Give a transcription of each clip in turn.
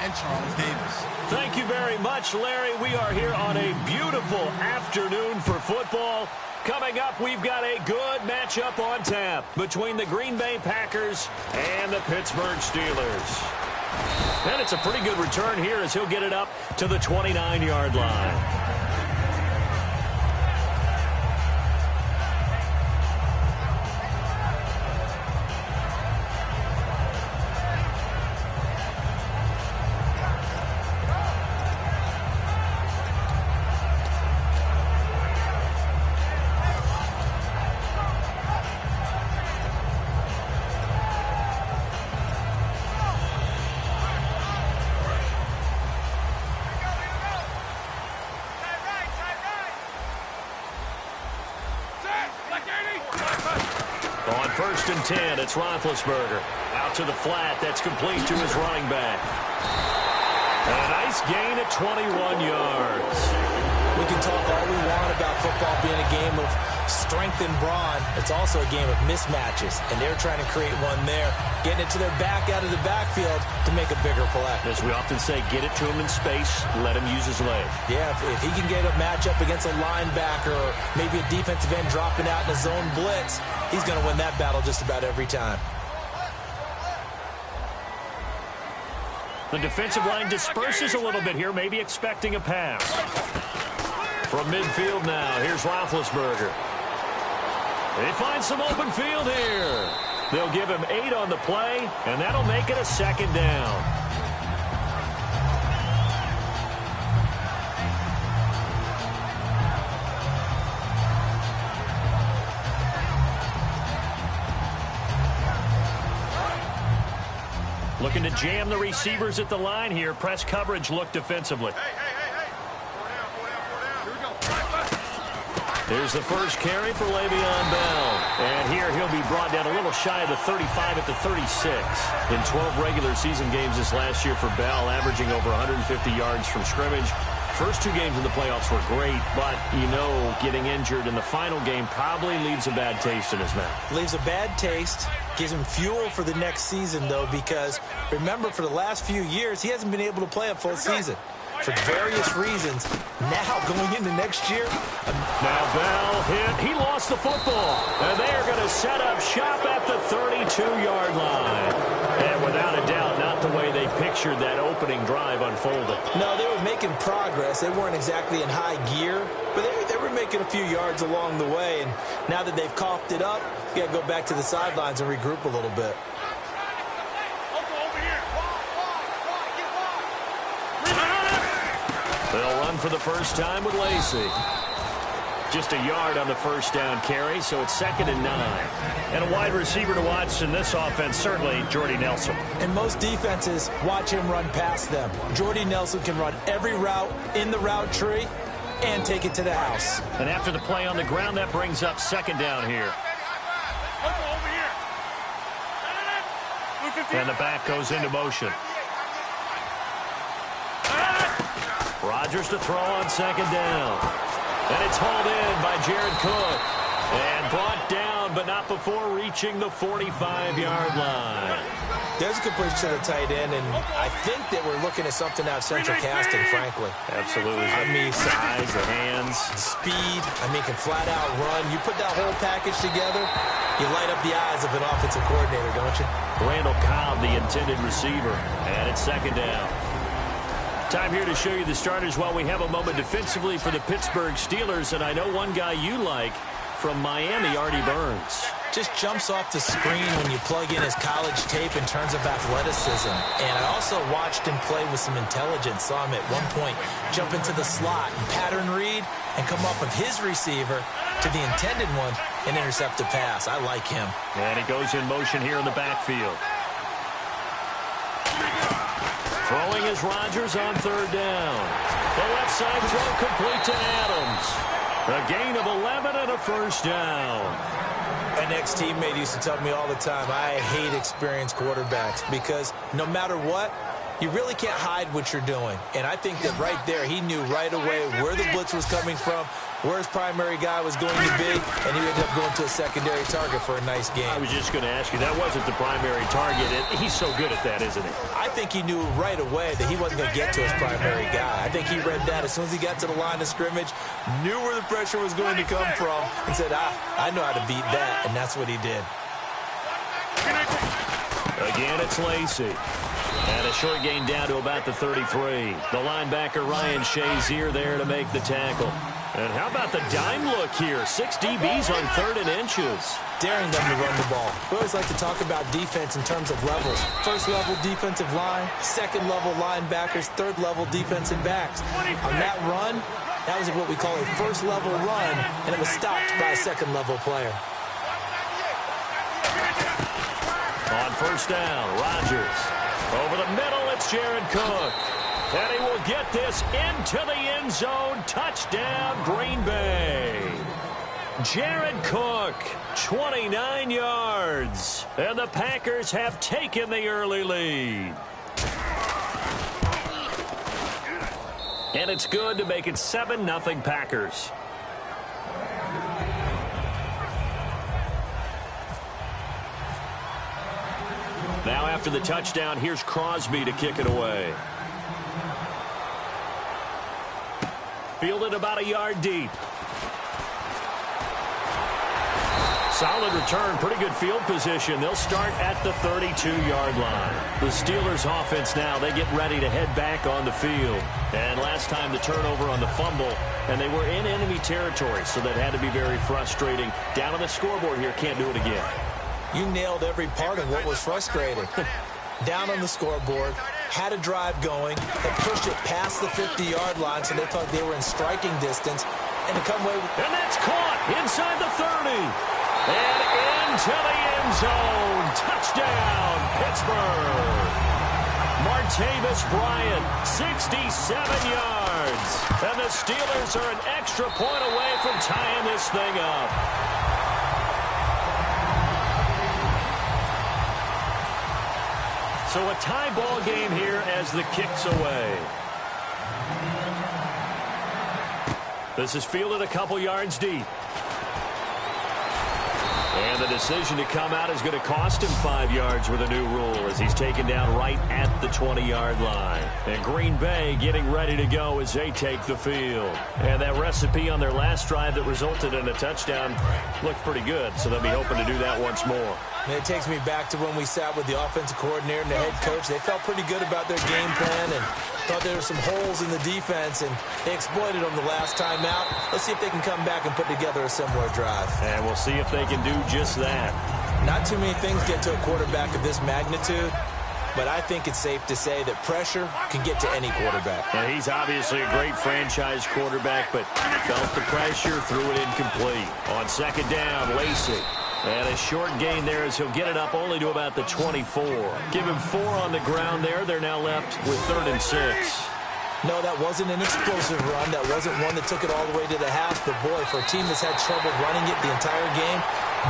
and Charles Davis. Thank you very much, Larry. We are here on a beautiful afternoon for football. Coming up, we've got a good matchup on tap between the Green Bay Packers and the Pittsburgh Steelers. And it's a pretty good return here as he'll get it up to the 29-yard line. On 1st and 10, it's Roethlisberger. Out to the flat. That's complete to his running back. And a nice gain at 21 yards. We can talk all we want about football being a game of strength and brawn. It's also a game of mismatches, and they're trying to create one there, getting it to their back out of the backfield to make a bigger play. As we often say, get it to him in space, let him use his leg. Yeah, if he can get a matchup against a linebacker or maybe a defensive end dropping out in a zone blitz, he's going to win that battle just about every time. The defensive line disperses a little bit here, maybe expecting a pass. From midfield now, here's Roethlisberger. They find some open field here. They'll give him 8 on the play, and that'll make it a 2nd down. Looking to jam the receivers at the line here. Press coverage look defensively. Here's the first carry for Le'Veon Bell. And here he'll be brought down a little shy of the 35 at the 36. In 12 regular season games this last year for Bell, averaging over 150 yards from scrimmage. First 2 games in the playoffs were great, but, you know, getting injured in the final game probably leaves a bad taste in his mouth. Leaves a bad taste. Gives him fuel for the next season, though, because, remember, for the last few years, he hasn't been able to play a full season. For various reasons. Now, going into next year. Now Bell hit. He lost the football. And they are going to set up shop at the 32-yard line. And without a doubt, not the way they pictured that opening drive unfolding. No, they were making progress. They weren't exactly in high gear, but they were making a few yards along the way. And now that they've coughed it up, you got to go back to the sidelines and regroup a little bit. They'll run for the first time with Lacey. Just a yard on the first down carry, so it's 2nd and 9. And a wide receiver to watch in this offense, certainly Jordy Nelson. And most defenses watch him run past them. Jordy Nelson can run every route in the route tree and take it to the house. And after the play on the ground, that brings up 2nd down here. And the back goes into motion. Rodgers to throw on 2nd down. And it's hauled in by Jared Cook. And brought down, but not before reaching the 45-yard line. There's a completion to the tight end, and I think that we're looking at something out of central casting, frankly. Absolutely. I mean, size, the hands. Speed. I mean, can flat out run. You put that whole package together, you light up the eyes of an offensive coordinator, don't you? Randall Cobb, the intended receiver. And it's 2nd down. Time here to show you the starters while we have a moment defensively for the Pittsburgh Steelers. And I know one guy you like from Miami, Artie Burns. Just jumps off the screen when you plug in his college tape in terms of athleticism. And I also watched him play with some intelligence. Saw him at one point jump into the slot and pattern read and come off of his receiver to the intended one and intercept a pass. I like him. And he goes in motion here in the backfield. Throwing is Rodgers on 3rd down. The left side throw complete to Adams. A gain of 11 and a first down. An ex-teammate used to tell me all the time, I hate experienced quarterbacks because no matter what, You really can't hide what you're doing. And I think that right there, he knew right away where the blitz was coming from, where his primary guy was going to be, and he ended up going to a secondary target for a nice game. I was just going to ask you, that wasn't the primary target, and he's so good at that, isn't he? I think he knew right away that he wasn't going to get to his primary guy. I think he read that as soon as he got to the line of scrimmage, knew where the pressure was going to come from, and said, I know how to beat that, and that's what he did. Again, it's Lacey. And a short gain down to about the 33. The linebacker, Ryan Shazier, there to make the tackle. And how about the dime look here? 6 DBs on 3rd and inches. Daring them to run the ball. We always like to talk about defense in terms of levels. First level defensive line, second level linebackers, third level defensive backs. On that run, that was what we call a first level run, and it was stopped by a second level player. On first down, Rodgers. Over the middle, it's Jared Cook. And he will get this into the end zone. Touchdown, Green Bay. Jared Cook, 29 yards. And the Packers have taken the early lead. And it's good to make it 7-0 Packers. Now after the touchdown, here's Crosby to kick it away. Fielded about a yard deep. Solid return, pretty good field position. They'll start at the 32-yard line. The Steelers offense now, they get ready to head back on the field. And last time the turnover on the fumble, and they were in enemy territory, so that had to be very frustrating. Down on the scoreboard here, can't do it again. You nailed every part of what was frustrating. Down on the scoreboard, had a drive going, that pushed it past the 50-yard line, so they thought they were in striking distance, and to come away with... And that's caught inside the 30. And into the end zone. Touchdown, Pittsburgh. Martavis Bryant, 67 yards. And the Steelers are an extra point away from tying this thing up. So a tie ball game here as the kick's away. This is fielded a couple yards deep. And the decision to come out is going to cost him 5 yards with a new rule as he's taken down right at the 20-yard line. And Green Bay getting ready to go as they take the field. And that recipe on their last drive that resulted in a touchdown looked pretty good, so they'll be hoping to do that once more. And it takes me back to when we sat with the offensive coordinator and the head coach. They felt pretty good about their game plan and thought there were some holes in the defense, and they exploited them the last time out. Let's see if they can come back and put together a similar drive. And we'll see if they can do just that. Not too many things get to a quarterback of this magnitude, but I think it's safe to say that pressure can get to any quarterback. And he's obviously a great franchise quarterback, but felt the pressure, threw it incomplete. On second down, Lacey. And a short gain there as he'll get it up only to about the 24. Give him 4 on the ground there. They're now left with 3rd and 6. No, that wasn't an explosive run. That wasn't one that took it all the way to the house. But, boy, for a team that's had trouble running it the entire game,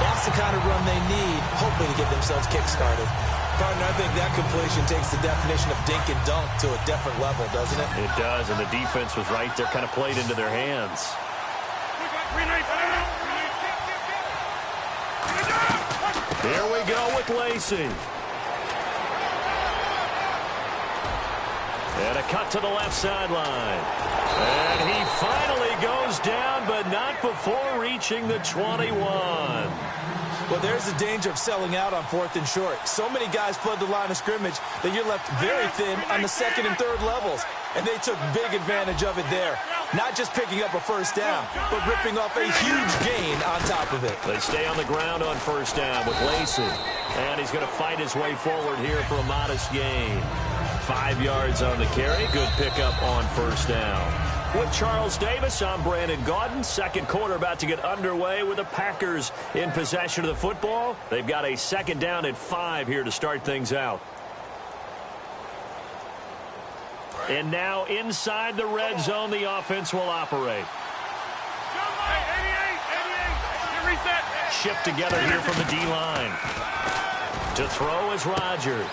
that's the kind of run they need, hopefully, to get themselves kick-started. Partner, I think that completion takes the definition of dink and dunk to a different level, doesn't it? It does, and the defense was right there, kind of played into their hands. Here we go with Lacey. And a cut to the left sideline. And he finally goes down, but not before reaching the 21. Well, there's the danger of selling out on 4th and short. So many guys flood the line of scrimmage that you're left very thin on the 2nd and 3rd levels. And they took big advantage of it there. Not just picking up a first down, but ripping off a huge gain on top of it. They stay on the ground on first down with Lacey. And he's going to fight his way forward here for a modest gain. 5 yards on the carry. Good pickup on first down. With Charles Davis, I'm Brandon Gaudin. Second quarter about to get underway with the Packers in possession of the football. They've got a second down at 5 here to start things out. And now inside the red zone, the offense will operate. Shift together here from the D-line. To throw is Rodgers.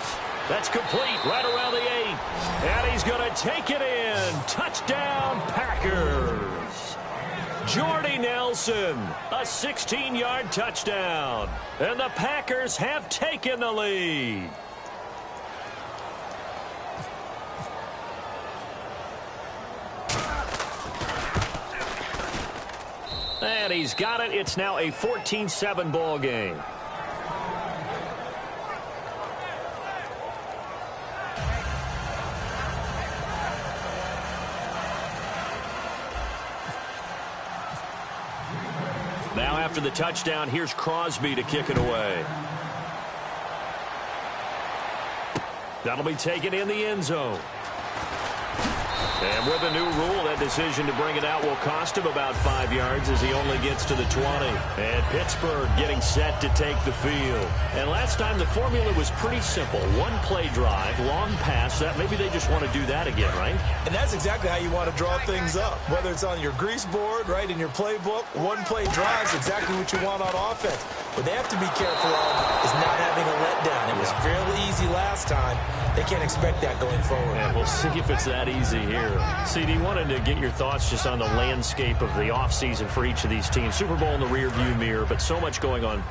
That's complete right around the 8. And he's going to take it in. Touchdown, Packers. Jordy Nelson, a 16-yard touchdown. And the Packers have taken the lead. And he's got it. It's now a 14-7 ball game. Now after the touchdown, here's Crosby to kick it away. That'll be taken in the end zone. And with a new rule, that decision to bring it out will cost him about 5 yards as he only gets to the 20. And Pittsburgh getting set to take the field. And last time the formula was pretty simple. One play drive, long pass. That maybe they just want to do that again, right? And that's exactly how you want to draw things up. Whether it's on your grease board, right, in your playbook, one play drive is exactly what you want on offense. What they have to be careful of is not having a letdown. It was fairly easy last time. They can't expect that going forward. And we'll see if it's that easy here. CD, wanted to get your thoughts just on the landscape of the offseason for each of these teams. Super Bowl in the rearview mirror, but so much going on.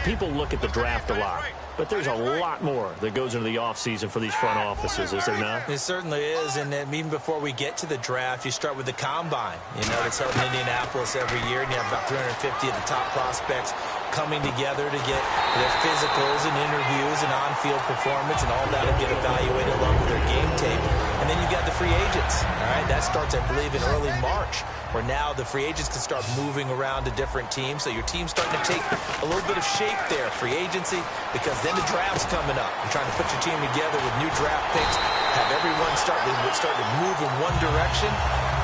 People look at the draft a lot, but there's a lot more that goes into the offseason for these front offices, is there not? It certainly is, and even before we get to the draft, you start with the combine. You know, it's held in Indianapolis every year, and you have about 350 of the top prospects coming together to get their physicals and interviews and on-field performance, and all that will get evaluated along with their game tape. And then you got the free agents. All right, that starts, I believe, in early March, where now the free agents can start moving around to different teams. So your team's starting to take a little bit of shape there, free agency, because then the draft's coming up. You're trying to put your team together with new draft picks, have everyone start to move in one direction.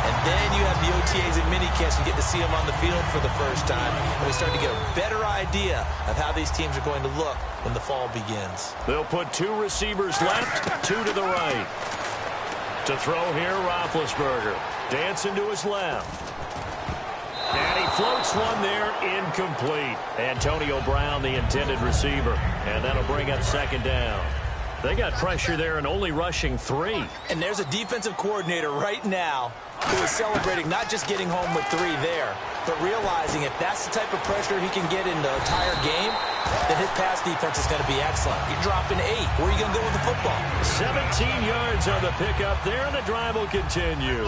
And then you have the OTAs and minicamps. You get to see them on the field for the first time. And we start to get a better idea of how these teams are going to look when the fall begins. They'll put two receivers left, two to the right. To throw here, Roethlisberger. Dancing to his left. And he floats one there, incomplete. Antonio Brown, the intended receiver. And that'll bring up second down. They got pressure there and only rushing 3. And there's a defensive coordinator right now who is celebrating not just getting home with 3 there, but realizing if that's the type of pressure he can get in the entire game, then his pass defense is going to be excellent. You're dropping 8. Where are you going to go with the football? 17 yards on the pickup there, and the drive will continue.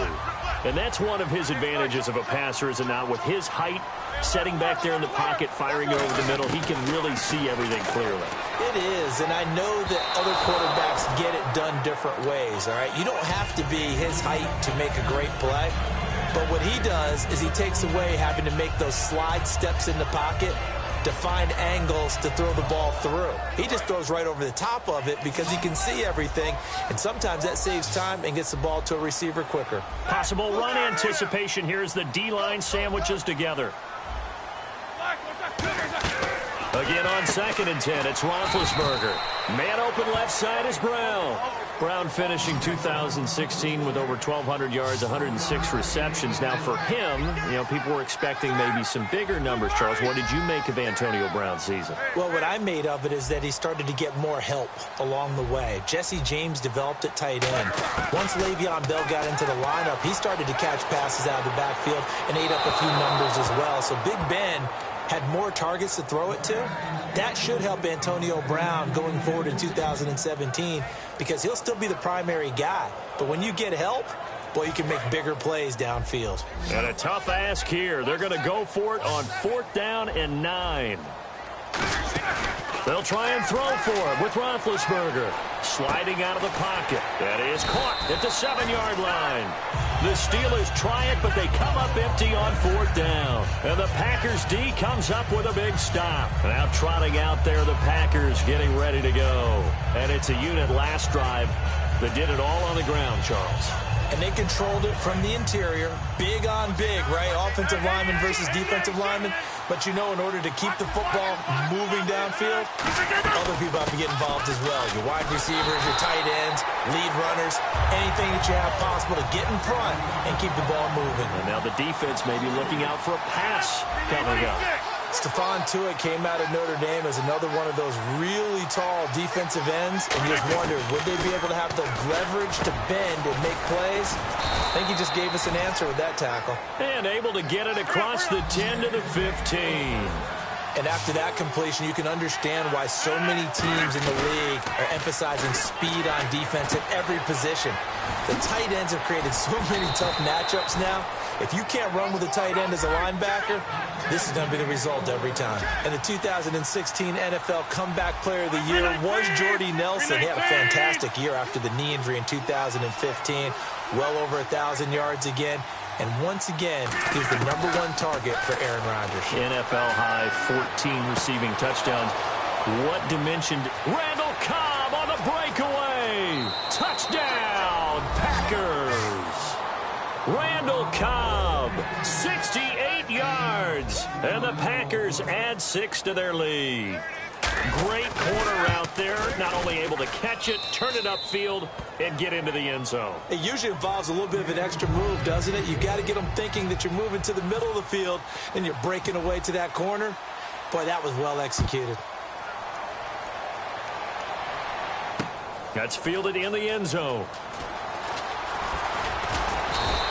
And that's one of his advantages of a passer, is it not? With his height, setting back there in the pocket, firing over the middle, he can really see everything clearly. It is, and I know that other quarterbacks get it done different ways, all right? You don't have to be his height to make a great play, but what he does is he takes away having to make those slide steps in the pocket to find angles to throw the ball through. He just throws right over the top of it because he can see everything, and sometimes that saves time and gets the ball to a receiver quicker. Possible run anticipation here as the D-line sandwiches together. Again on 2nd and 10, it's Roethlisberger. Man open left side is Brown. Brown finishing 2016 with over 1,200 yards, 106 receptions. Now for him, you know, people were expecting maybe some bigger numbers, Charles. What did you make of Antonio Brown's season? Well, what I made of it is that he started to get more help along the way. Jesse James developed at tight end. Once Le'Veon Bell got into the lineup, he started to catch passes out of the backfield and ate up a few numbers as well. So Big Ben had more targets to throw it to. That should help Antonio Brown going forward in 2017 because he'll still be the primary guy. But when you get help, boy, you can make bigger plays downfield. And a tough ask here. They're going to go for it on 4th down and 9. They'll try and throw for it with Roethlisberger. Sliding out of the pocket. That is caught at the 7-yard line. The Steelers try it, but they come up empty on 4th down. And the Packers D comes up with a big stop. Now trotting out there, the Packers getting ready to go. And it's a unit last drive that did it all on the ground, Charles. And they controlled it from the interior. Big on big, right? Offensive lineman versus defensive lineman. But you know, in order to keep the football moving downfield, other people have to get involved as well. Your wide receivers, your tight ends, lead runners, anything that you have possible to get in front and keep the ball moving. And now the defense may be looking out for a pass coming up. Stephon Tuitt came out of Notre Dame as another one of those really tall defensive ends, and you just wondered, would they be able to have the leverage to bend and make plays? I think he just gave us an answer with that tackle. And able to get it across the 10 to the 15. And after that completion, you can understand why so many teams in the league are emphasizing speed on defense at every position. The tight ends have created so many tough matchups now. If you can't run with a tight end as a linebacker, this is going to be the result every time. And the 2016 NFL Comeback Player of the Year was Jordy Nelson. He had a fantastic year after the knee injury in 2015. Well over 1,000 yards again. And once again, he's the #1 target for Aaron Rodgers. NFL high 14 receiving touchdowns. What dimension? Randall Cobb on the breakaway. Touchdown, Packers. Randall Cobb, 68 yards. And the Packers add 6 to their lead. Great corner out there, not only able to catch it, turn it upfield, and get into the end zone. It usually involves a little bit of an extra move, doesn't it? You've got to get them thinking that you're moving to the middle of the field and you're breaking away to that corner. Boy, that was well executed. That's fielded in the end zone.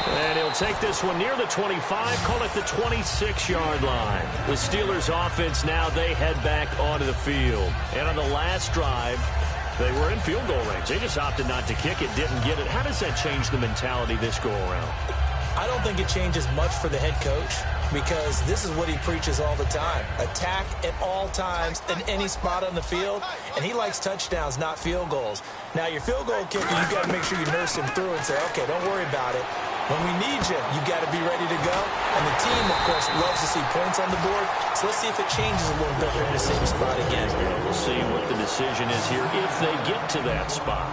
And he'll take this one near the 25, call it the 26-yard line. The Steelers offense now, they head back onto the field. And on the last drive, they were in field goal range. They just opted not to kick it, didn't get it. How does that change the mentality this go-around? I don't think it changes much for the head coach because this is what he preaches all the time. Attack at all times in any spot on the field, and he likes touchdowns, not field goals. Now, your field goal kicker, you've got to make sure you nurse him through and say, okay, don't worry about it. When we need you, you've got to be ready to go. And the team, of course, loves to see points on the board. So let's see if it changes a little bit in the same spot again. We'll see what the decision is here if they get to that spot.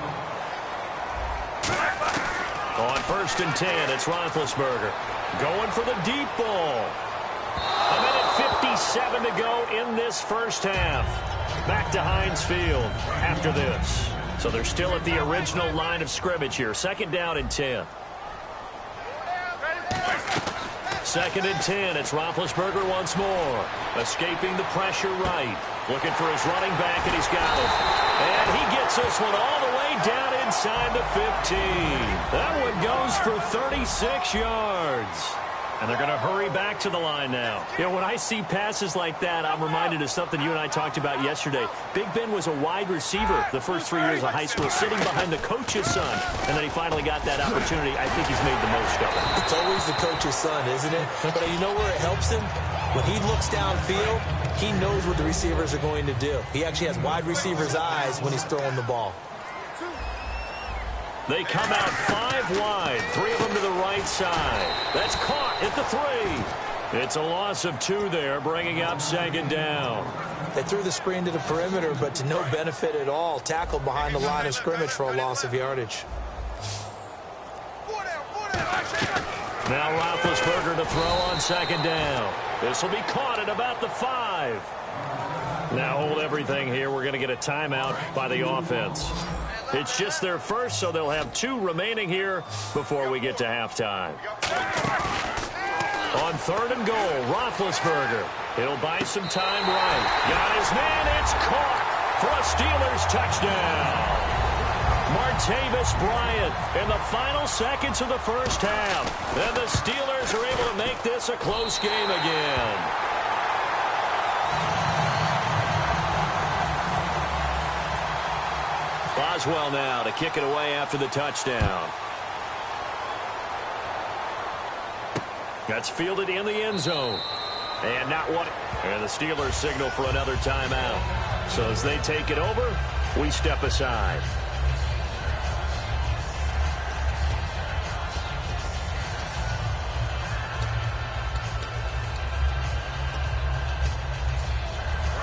On 1st and 10, it's Roethlisberger. Going for the deep ball. 1:57 to go in this first half. Back to Heinz Field after this. So they're still at the original line of scrimmage here. 2nd down and 10. 2nd and 10. It's Roethlisberger once more. Escaping the pressure right. Looking for his running back, and he's got it. And he gets this one all the way down inside the 15. That one goes for 36 yards. And they're going to hurry back to the line now. You know, when I see passes like that, I'm reminded of something you and I talked about yesterday. Big Ben was a wide receiver the first 3 years of high school, sitting behind the coach's son. And then he finally got that opportunity. I think he's made the most of it. It's always the coach's son, isn't it? But you know where it helps him? When he looks downfield, he knows what the receivers are going to do. He actually has wide receivers' eyes when he's throwing the ball. They come out 5 wide, 3 of them to the right side. That's caught at the 3. It's a loss of 2 there, bringing up 2nd down. They threw the screen to the perimeter, but to no benefit at all. Tackled behind the line of scrimmage for a loss of yardage. Now Roethlisberger to throw on 2nd down. This will be caught at about the 5. Now hold everything here. We're going to get a timeout by the offense. It's just their first, so they'll have 2 remaining here before we get to halftime. On 3rd and goal, Roethlisberger. He'll buy some time right. Got his man. It's caught for a Steelers touchdown. Martavis Bryant in the final seconds of the first half. And the Steelers are able to make this a close game again. Boswell now to kick it away after the touchdown. That's fielded in the end zone. And not one. And the Steelers signal for another timeout. So as they take it over, we step aside.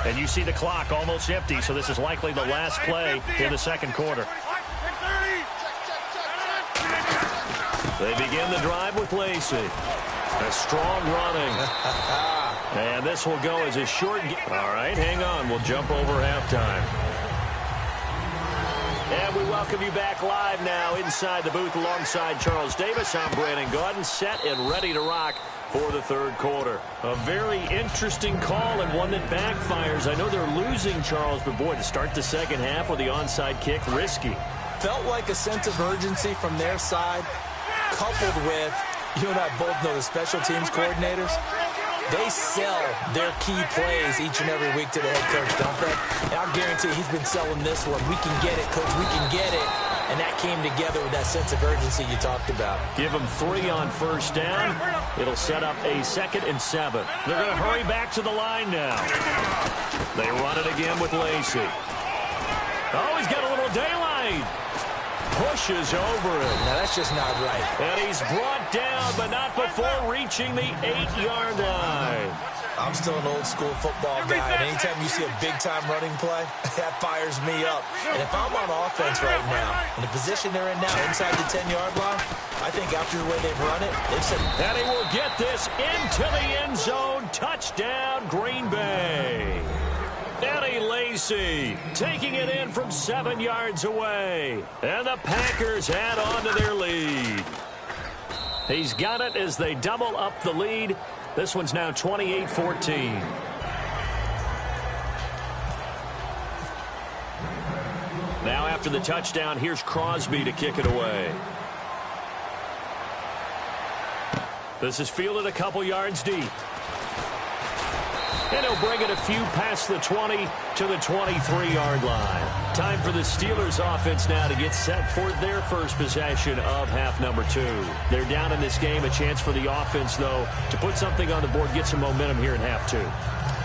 And you see the clock almost empty, so this is likely the last play in the second quarter. They begin the drive with Lacey. A strong running. And this will go as a short game. All right, hang on. We'll jump over halftime. And we welcome you back live now inside the booth alongside Charles Davis. I'm Brandon Gaudin, set and ready to rock for the third quarter. A very interesting call and one that backfires. I know they're losing, Charles, but boy, to start the second half with the onside kick, risky. Felt like a sense of urgency from their side, coupled with, you and I both know the special teams coordinators. They sell their key plays each and every week to the head coach, don't they? And I'll guarantee he's been selling this one. We can get it, coach. We can get it. And that came together with that sense of urgency you talked about. Give them 3 on first down. It'll set up a 2nd and 7. They're going to hurry back to the line now. They run it again with Lacey. Oh, he's got a little daylight. Pushes over it. Now, that's just not right. And he's brought down, but not before reaching the 8-yard line. I'm still an old-school football guy, and anytime you see a big-time running play, that fires me up. And if I'm on offense right now, in the position they're in now, inside the 10-yard line, I think after the way they've run it, they've said... And he will get this into the end zone. Touchdown, Green Bay. Eddie Lacy taking it in from 7 yards away. And the Packers add on to their lead. He's got it as they double up the lead. This one's now 28-14. Now after the touchdown, here's Crosby to kick it away. This is fielded a couple yards deep. And he'll bring it a few past the 20 to the 23-yard line. Time for the Steelers offense now to get set for their first possession of half number 2. They're down in this game. A chance for the offense, though, to put something on the board, get some momentum here in half 2.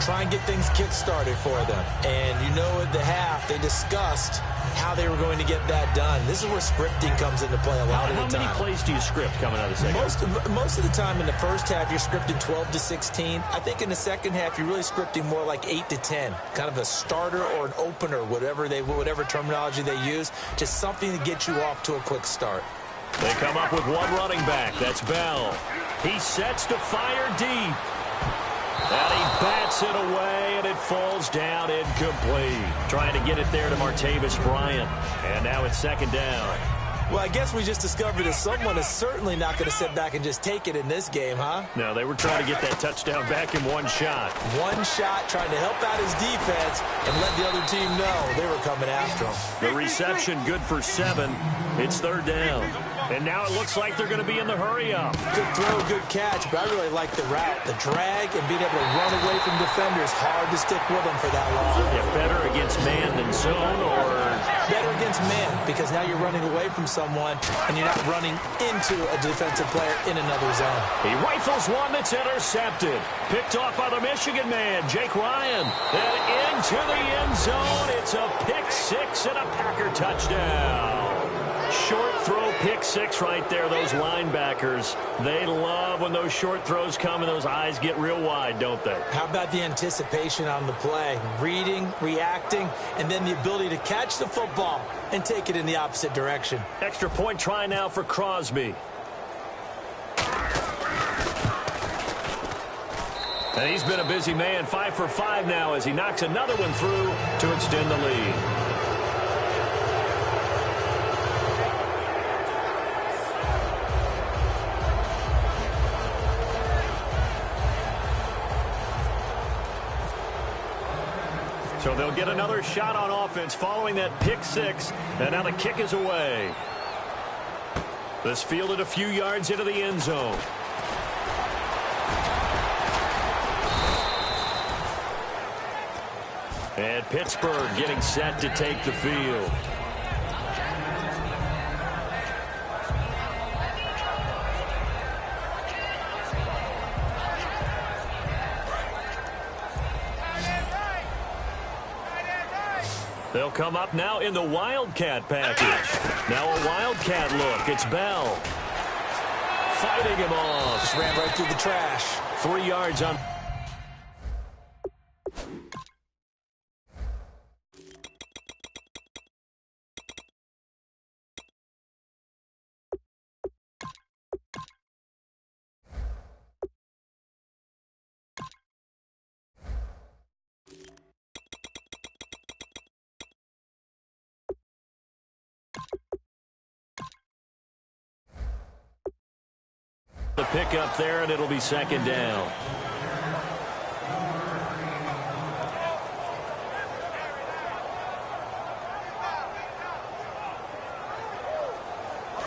Try and get things kick-started for them. And you know at the half, they discussed how they were going to get that done. This is where scripting comes into play a lot of the time. How many plays do you script coming out of the second? Most of the time in the first half, you're scripting 12 to 16. I think in the second half, you're really scripting more like 8 to 10. Kind of a starter or an opener, whatever terminology they use. Just something to get you off to a quick start. They come up with one running back. That's Bell. He sets to fire deep. And he bats it away, and it falls down incomplete. Trying to get it there to Martavis Bryant. And now it's second down. Well, I guess we just discovered that someone is certainly not going to sit back and just take it in this game, huh? No, they were trying to get that touchdown back in one shot. One shot, trying to help out his defense and let the other team know they were coming after him. The reception good for 7. It's third down. And now it looks like they're going to be in the hurry-up. Good throw, good catch, but I really like the route, the drag, and being able to run away from defenders. Hard to stick with them for that long. Yeah, better against man than zone, or... Better against man, because now you're running away from someone, and you're not running into a defensive player in another zone. He rifles one that's intercepted. Picked off by the Michigan man, Jake Ryan. And into the end zone. It's a pick 6 and a Packer touchdown. Short throw, pick 6 right there. Those linebackers, they love when those short throws come and those eyes get real wide, don't they? How about the anticipation on the play? Reading, reacting, and then the ability to catch the football and take it in the opposite direction. Extra point try now for Crosby. And he's been a busy man, 5 for 5 now as he knocks another one through to extend the lead. So they'll get another shot on offense following that pick 6. And now the kick is away. This fielded a few yards into the end zone. And Pittsburgh getting set to take the field. They'll come up now in the Wildcat package. Now a Wildcat look. It's Bell. Fighting him off. Just ran right through the trash. 3 yards on. The pick up there, and it'll be second down.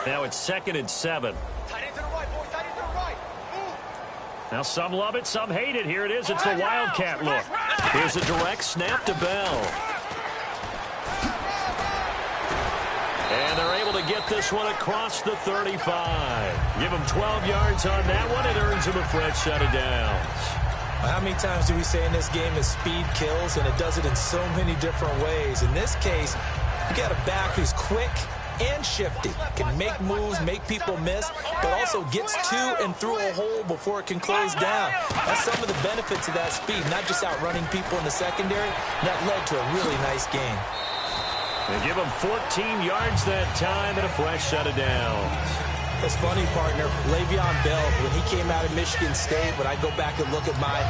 Now it's 2nd and 7. Now some love it, some hate it. Here it is. It's the Wildcat look. Here's a direct snap to Bell. And they're able to get this one across the 35. Give him 12 yards on that one. It earns him a fresh set of downs. How many times do we say in this game is speed kills, and it does it in so many different ways. In this case, you got a back who's quick and shifty, can make moves, make people miss, but also gets to and through a hole before it can close down. That's some of the benefits of that speed, not just outrunning people in the secondary. That led to a really nice game. They give him 14 yards that time and a fresh set of downs. That's funny, partner. Le'Veon Bell, when he came out of Michigan State, when I go back and look at my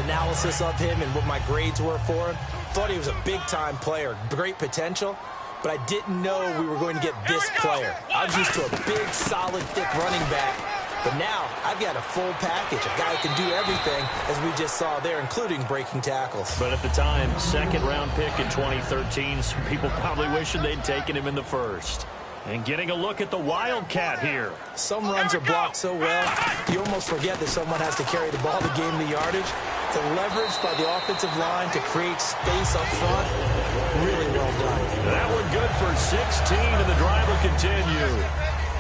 analysis of him and what my grades were for him, thought he was a big-time player, great potential. But I didn't know we were going to get this player. I was used to a big, solid, thick running back. But now I've got a full package, a guy who can do everything, as we just saw there, including breaking tackles. But at the time, 2nd-round pick in 2013, some people probably wishing they'd taken him in the 1st. And getting a look at the Wildcat here. Some runs are blocked so well, you almost forget that someone has to carry the ball to gain the yardage. The leverage by the offensive line to create space up front, really well done. That one good for 16, and the drive will continue.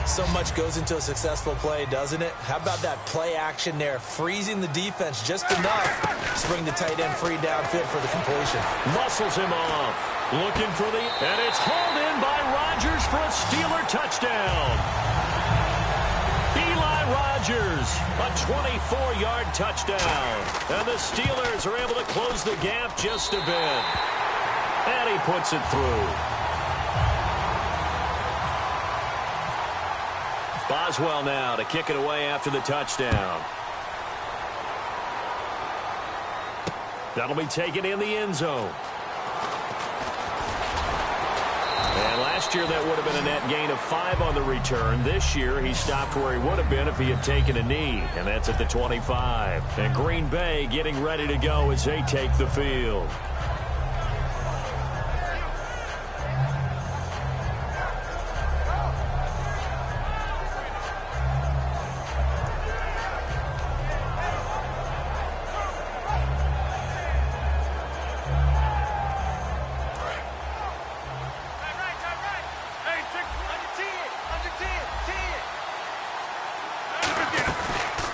So much goes into a successful play, doesn't it? How about that play action there, freezing the defense just enough to bring the tight end free downfield for the completion. Muscles him off. Looking for and it's hauled in by Rodgers for a Steeler touchdown. Eli Rodgers, a 24-yard touchdown. And the Steelers are able to close the gap just a bit. And he puts it through. Boswell now to kick it away after the touchdown. That'll be taken in the end zone. And last year that would have been a net gain of 5 on the return. This year he stopped where he would have been if he had taken a knee, and that's at the 25. And Green Bay getting ready to go as they take the field.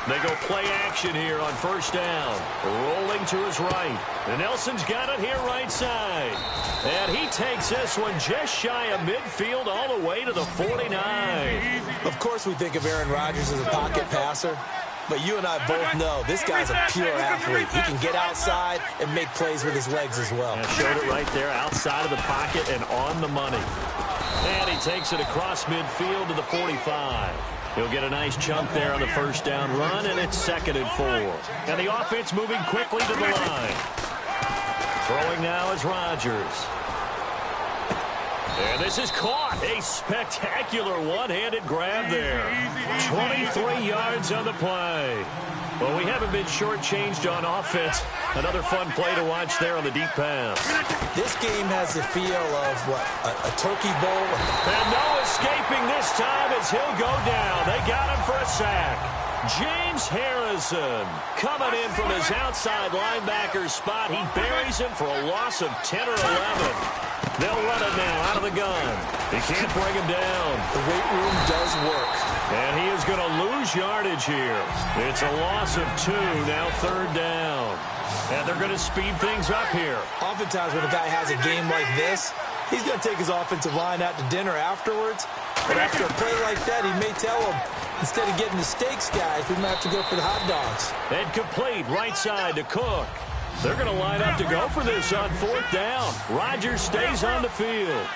They go play action here on 1st down. Rolling to his right. And Nelson's got it here right side. And he takes this one just shy of midfield all the way to the 49. Of course we think of Aaron Rodgers as a pocket passer. But you and I both know this guy's a pure athlete. He can get outside and make plays with his legs as well. Yeah, showed it right there outside of the pocket and on the money. And he takes it across midfield to the 45. He'll get a nice chunk there on the 1st down run, and it's 2nd and 4. And the offense moving quickly to the line. Throwing now is Rodgers. And this is caught. A spectacular one-handed grab there. 23 yards on the play. Well, we haven't been shortchanged on offense. Another fun play to watch there on the deep pass. This game has the feel of, what, a turkey bowl? And no escaping this time as he'll go down. They got him for a sack. James Harrison coming in from his outside linebacker spot. He buries him for a loss of 10 or 11. They'll run it now out of the gun. They can't bring him down. The weight room does work. And he is going to lose yardage here. It's a loss of 2, now 3rd down. And they're going to speed things up here. Oftentimes when a guy has a game like this, he's going to take his offensive line out to dinner afterwards. But after a play like that, he may tell him, instead of getting the steaks, guys, we might have to go for the hot dogs. And complete right side to Cook. They're going to line up to go for this on 4th down. Rodgers stays on the field.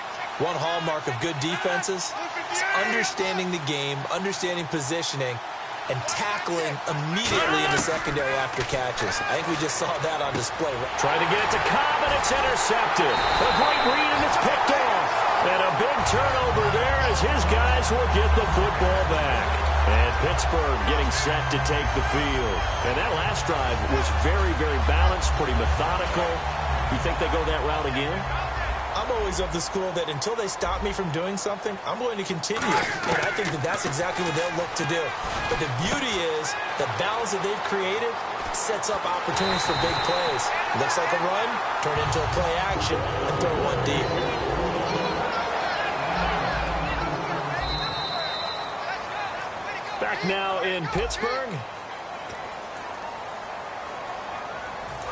One hallmark of good defenses is understanding the game, understanding positioning, and tackling immediately in the secondary after catches. I think we just saw that on display. Trying to get it to Cobb, and it's intercepted. A great read, and it's picked off. And a big turnover there as his guys will get the football back. And Pittsburgh getting set to take the field. And that last drive was very, very balanced, pretty methodical. You think they go that route again? I'm always of the school that until they stop me from doing something, I'm going to continue. And I think that that's exactly what they'll look to do. But the beauty is the balance that they've created sets up opportunities for big plays. Looks like a run, turn into a play action, and throw one deep. Back now in Pittsburgh.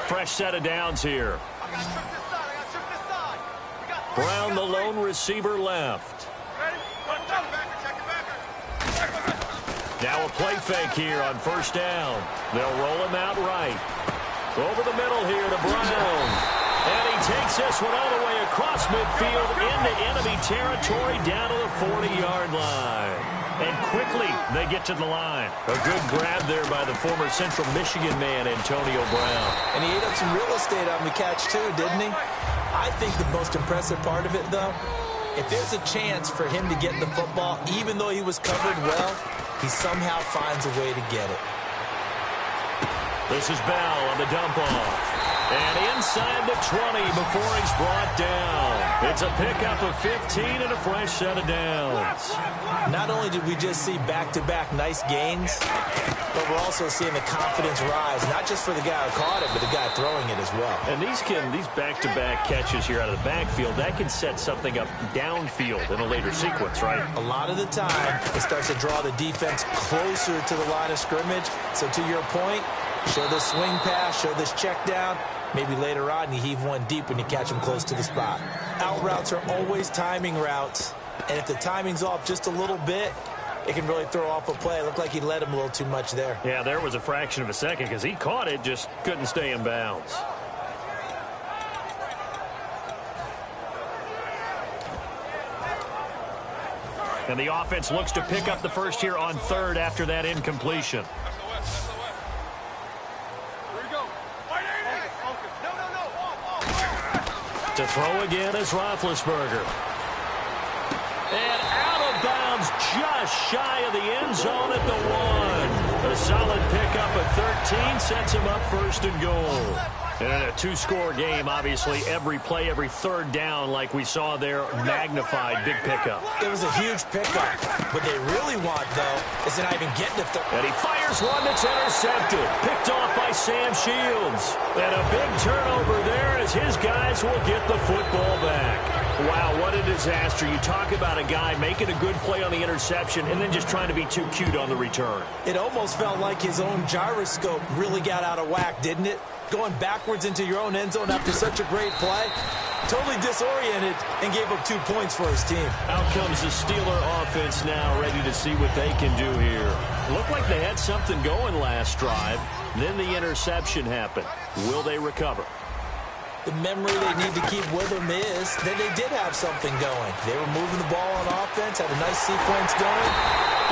Fresh set of downs here. Brown, the lone receiver, left. Now a play fake here on first down. They'll roll him out right. Over the middle here to Brown. And he takes this one all the way across midfield into enemy territory down to the 40-yard line. And quickly they get to the line. A good grab there by the former Central Michigan man, Antonio Brown. And he ate up some real estate on the catch too, didn't he? I think the most impressive part of it, though, if there's a chance for him to get the football, even though he was covered well, he somehow finds a way to get it. This is Bell on the dump-off. And inside the 20 before he's brought down. It's a pickup of 15 and a fresh set of downs. Not only did we just see back-to-back nice gains, but we're also seeing the confidence rise, not just for the guy who caught it, but the guy throwing it as well. And these back-to-back catches here out of the backfield, that can set something up downfield in a later sequence, right? A lot of the time, it starts to draw the defense closer to the line of scrimmage. So to your point, show this swing pass, show this check down. Maybe later on you heave one deep when you catch them close to the spot. Out routes are always timing routes. And if the timing's off just a little bit, it can really throw off a play. It looked like he let him a little too much there. Yeah, there was a fraction of a second because he caught it, just couldn't stay in bounds. And the offense looks to pick up the first here on third after that incompletion. To throw again is Roethlisberger. And out of bounds just shy of the end zone at the 1. A solid pickup of 13 sets him up first and goal. And in a two-score game, obviously, every play, every third down, like we saw there, magnified, big pickup. It was a huge pickup. What they really want, though, is to not even get to third. And he fires one that's intercepted. Picked off by Sam Shields. And a big turnover there as his guys will get the football back. Wow, what a disaster. You talk about a guy making a good play on the interception and then just trying to be too cute on the return. It almost felt like his own gyroscope really got out of whack, didn't it? Going backwards into your own end zone after such a great play. Totally disoriented and gave up 2 points for his team. Out comes the Steeler offense now, ready to see what they can do here. Looked like they had something going last drive. Then the interception happened. Will they recover? The memory they need to keep with them is that they did have something going. They were moving the ball on offense, had a nice sequence going.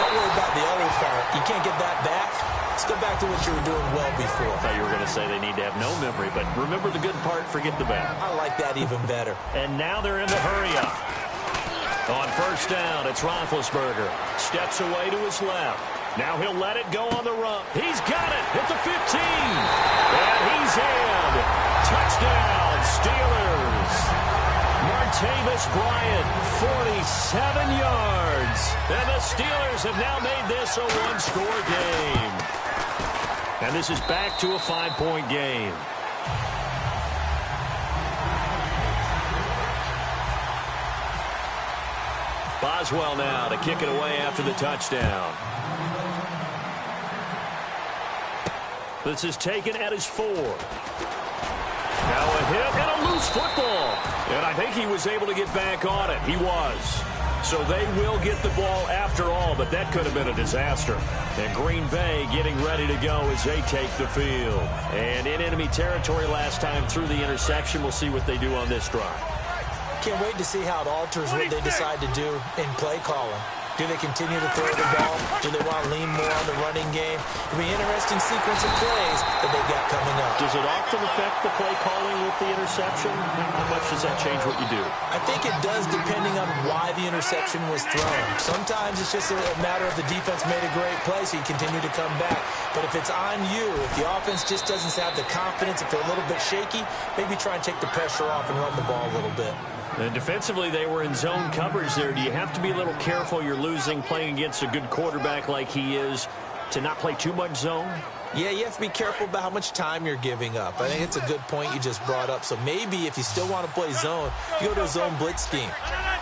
Don't worry about the other part. You can't get that back. Let's go back to what you were doing well before. I thought you were going to say they need to have no memory, but remember the good part, forget the bad. I like that even better. And now they're in the hurry-up. On first down, it's Roethlisberger. Steps away to his left. Now he'll let it go on the run. He's got it at the 15. And he's in. Touchdown, Steelers. Martavis Bryant, 47 yards. And the Steelers have now made this a one-score game. And this is back to a 5-point game. Boswell now to kick it away after the touchdown. This is taken at his 4. Now a hit and a loose football. And I think he was able to get back on it. He was. So they will get the ball after all, but that could have been a disaster. And Green Bay getting ready to go as they take the field. And in enemy territory last time through the interception. We'll see what they do on this drive. Can't wait to see how it alters what they decide to do in play calling. Do they continue to throw the ball? Do they want to lean more on the running game? It'll be an interesting sequence of plays that they got coming up. Does it often affect the play calling with the interception? How much does that change what you do? I think it does depending on why the interception was thrown. Sometimes it's just a matter of the defense made a great play, so you continue to come back. But if it's on you, if the offense just doesn't have the confidence, if they're a little bit shaky, maybe try and take the pressure off and run the ball a little bit. And defensively, they were in zone coverage there. Do you have to be a little careful? You're losing playing against a good quarterback like he is to not play too much zone? Yeah, you have to be careful about how much time you're giving up. I think it's a good point you just brought up. So maybe if you still want to play zone, you go to a zone blitz scheme.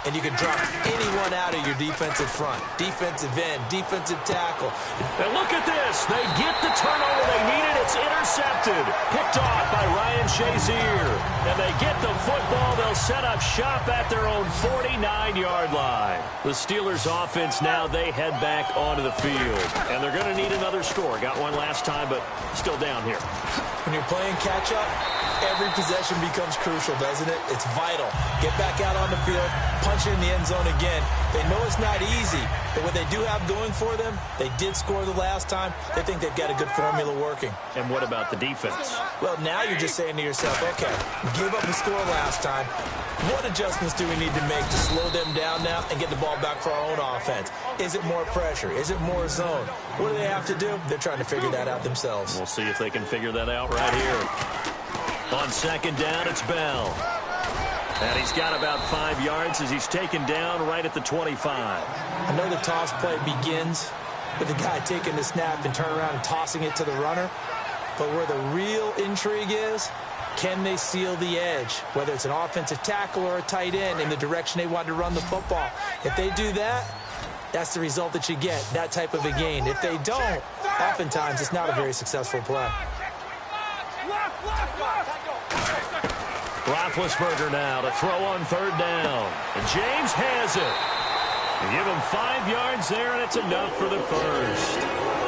And you can drop anyone out of your defensive front. Defensive end, defensive tackle. And look at this. They get the turnover they needed. It's intercepted. Picked off by Ryan Shazier. And they get the football. They'll set up shop at their own 49-yard line. The Steelers offense now, they head back onto the field. And they're going to need another score. Got one last time, but still down here. When you're playing catch-up, every possession becomes crucial, doesn't it? It's vital. Get back out on the field, punch it in the end zone again. They know it's not easy, but what they do have going for them, they did score the last time. They think they've got a good formula working. And what about the defense? Well, now you're just saying to yourself, okay, give up a score last time. What adjustments do we need to make to slow them down now and get the ball back for our own offense? Is it more pressure? Is it more zone? What do they have to do? They're trying to figure that out themselves. We'll see if they can figure that out right here. On second down, it's Bell. And he's got about 5 yards as he's taken down right at the 25. I know the toss play begins with the guy taking the snap and turn around and tossing it to the runner. But where the real intrigue is, can they seal the edge, whether it's an offensive tackle or a tight end, in the direction they want to run the football? If they do that, that's the result that you get, that type of a gain. If they don't, oftentimes it's not a very successful play. Roethlisberger now to throw on third down. And James has it. They give him 5 yards there, and it's enough for the first.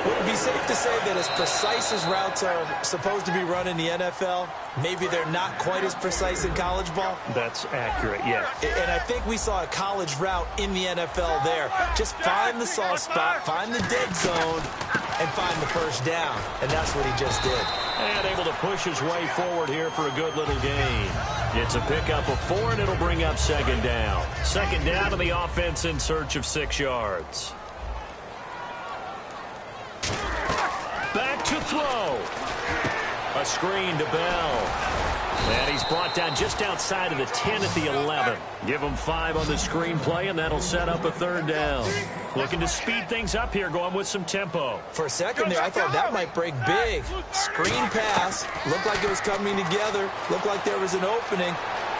Would it be safe to say that as precise as routes are supposed to be run in the NFL, maybe they're not quite as precise in college ball? That's accurate, yeah. And I think we saw a college route in the NFL there. Just find the soft spot, find the dead zone, and find the first down. And that's what he just did. And able to push his way forward here for a good little gain. It's a pickup of 4, and it'll bring up second down. Second down, and the offense in search of 6 yards. Back to throw. A screen to Bell. And he's brought down just outside of the 10 at the 11. Give him 5 on the screen play, and that'll set up a third down. Looking to speed things up here, going with some tempo. For a second there, I thought that might break big. Screen pass. Looked like it was coming together. Looked like there was an opening.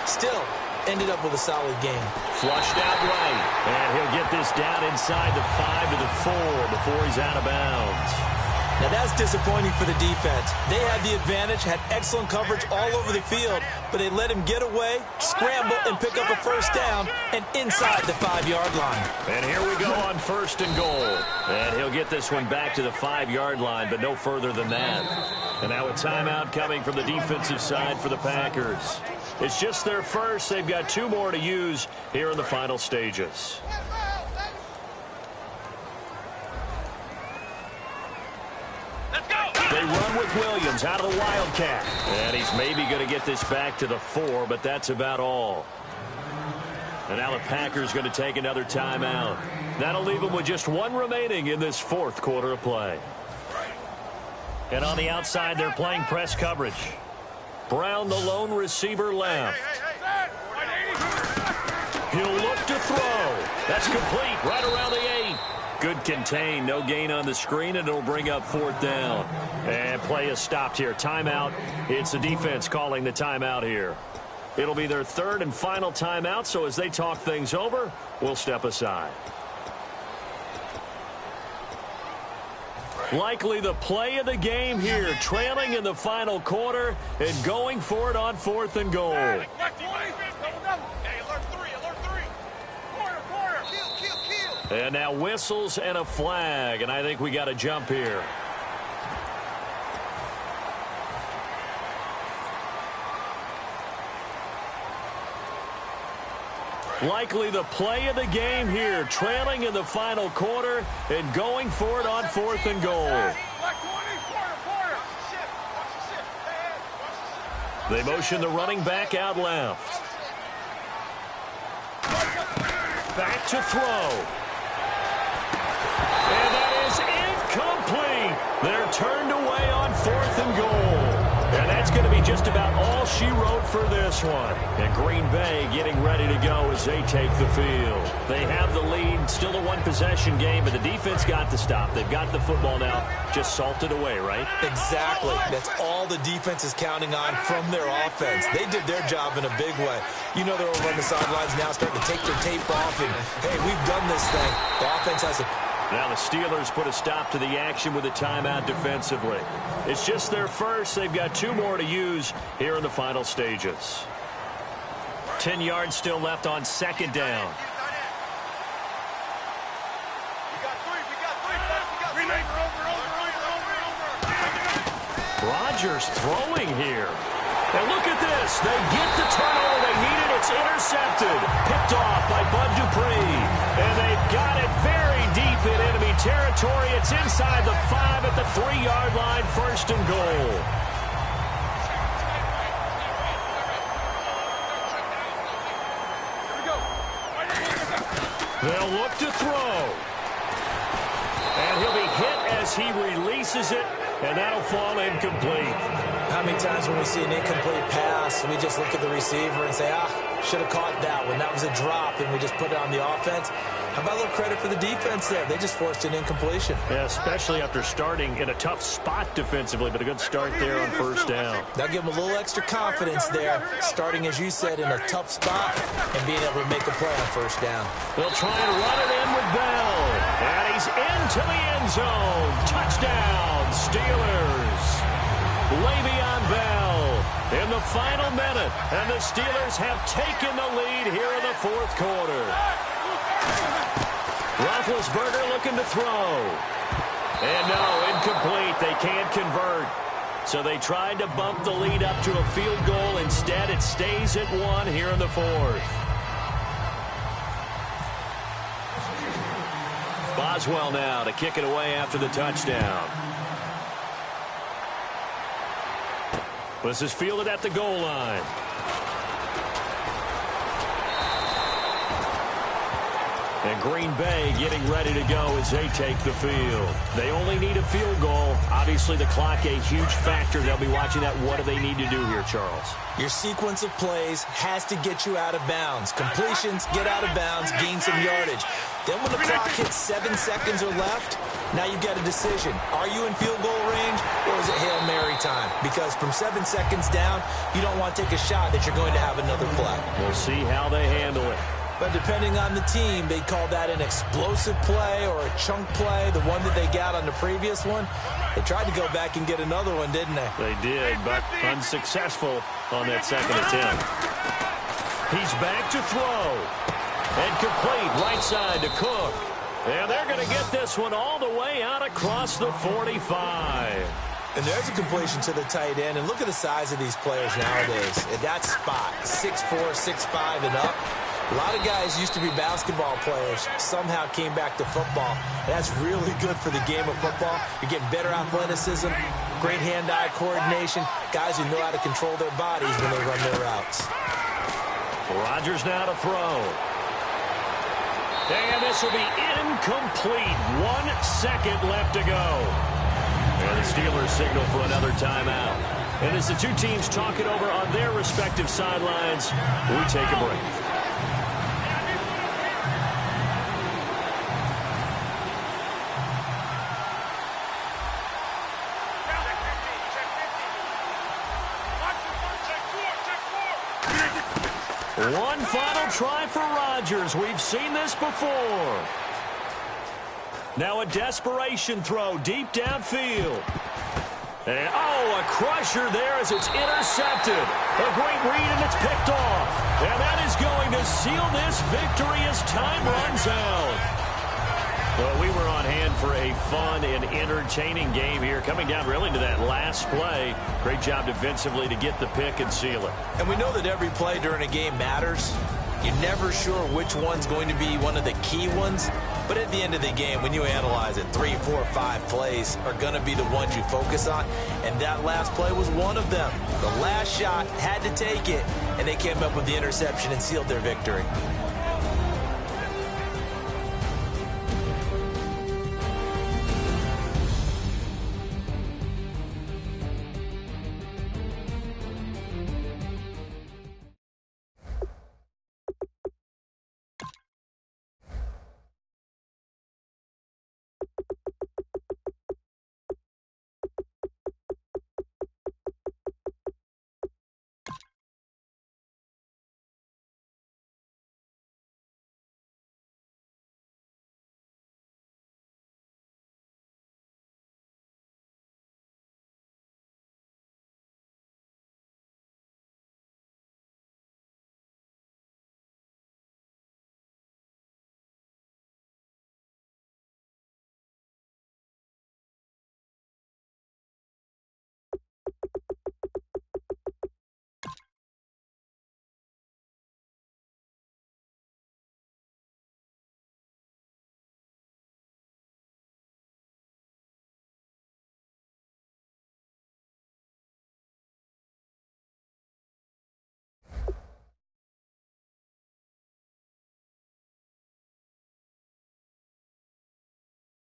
Still, ended up with a solid game. Flushed out right. And he'll get this down inside the 5 to the 4 before he's out of bounds. Now that's disappointing for the defense. They had the advantage, had excellent coverage all over the field, but they let him get away, scramble, and pick up a first down, and inside the 5-yard line. And here we go on first and goal. And he'll get this one back to the 5-yard line, but no further than that. And now a timeout coming from the defensive side for the Packers. It's just their first. They've got 2 more to use here in the final stages. They run with Williams out of the Wildcat. And he's maybe going to get this back to the 4, but that's about all. And now the Packers going to take another timeout. That'll leave them with just 1 remaining in this 4th quarter of play. And on the outside, they're playing press coverage. Brown, the lone receiver, left. He'll look to throw. That's complete right around the 8. Good contain, no gain on the screen, and it'll bring up 4th down. And play is stopped here. Timeout. It's the defense calling the timeout here. It'll be their 3rd and final timeout, so as they talk things over, we'll step aside. Likely the play of the game here, trailing in the final quarter and going for it on 4th and goal. And now whistles and a flag, and I think we got a jump here. Likely the play of the game here, trailing in the final quarter and going for it on 4th and goal. They motion the running back out left. Back to throw. And that is incomplete. They're turned away on 4th and goal. And that's going to be just about all she wrote for this one. And Green Bay getting ready to go as they take the field. They have the lead, still a one-possession game, but the defense got the stop. They've got the football now, just salted away, right? Exactly. That's all the defense is counting on from their offense. They did their job in a big way. You know they're over on the sidelines now starting to take their tape off, and, hey, we've done this thing. The offense has a... Now the Steelers put a stop to the action with a timeout defensively. It's just their first. They've got 2 more to use here in the final stages. 10 yards still left on 2nd down. Rodgers throwing here. And look at this. They get the turnover they needed. It's intercepted. Picked off by Bud Dupree. And they've got it very deep in enemy territory. It's inside the 5 at the 3-yard line. 1st and goal. They'll look to throw. And he'll be hit as he releases it. And that'll fall incomplete. How many times when we see an incomplete pass, we just look at the receiver and say, should have caught that one. That was a drop, and we just put it on the offense. How about a little credit for the defense there? They just forced an incompletion. Yeah, especially after starting in a tough spot defensively, but a good start there on 1st down. That'll give them a little extra confidence there, starting, as you said, in a tough spot and being able to make a play on 1st down. They'll try and run it in with Bell. And he's into the end zone. Touchdown, Steelers. Le'Veon Bell in the final minute. And the Steelers have taken the lead here in the 4th quarter. Roethlisberger looking to throw. And no, incomplete. They can't convert. So they tried to bump the lead up to a field goal. Instead, it stays at 1 here in the 4th. Boswell now to kick it away after the touchdown. This is fielded at the goal line. And Green Bay getting ready to go as they take the field. They only need a field goal. Obviously, the clock a huge factor. They'll be watching that. What do they need to do here, Charles? Your sequence of plays has to get you out of bounds. Completions, get out of bounds, gain some yardage. Then when the clock hits 7 seconds or left, now you've got a decision. Are you in field goal range, or is it Hail Mary time? Because from 7 seconds down, you don't want to take a shot that you're going to have another play. We'll see how they handle it. But depending on the team, they call that an explosive play or a chunk play, the one that they got on the previous one. They tried to go back and get another one, didn't they? They did, but unsuccessful on that 2nd attempt. He's back to throw. And complete right side to Cook. And they're going to get this one all the way out across the 45. And there's a completion to the tight end. And look at the size of these players nowadays. At that spot, 6'4", 6'5", and up. A lot of guys used to be basketball players, somehow came back to football. That's really good for the game of football. You're getting better athleticism, great hand-eye coordination, guys who know how to control their bodies when they run their routes. Rodgers now to throw. And this will be incomplete. 1 second left to go. And the Steelers signal for another timeout. And as the two teams talk it over on their respective sidelines, we take a break. One final try for Rodgers. We've seen this before. Now a desperation throw deep downfield. And, a crusher there as it's intercepted. A great read, and it's picked off. And that is going to seal this victory as time runs out. Well, we were on hand for a fun and entertaining game here, coming down really to that last play. Great job defensively to get the pick and seal it. And we know that every play during a game matters. You're never sure which one's going to be one of the key ones. But at the end of the game, when you analyze it, 3, 4, 5 plays are going to be the ones you focus on. And that last play was one of them. The last shot had to take it, and they came up with the interception and sealed their victory.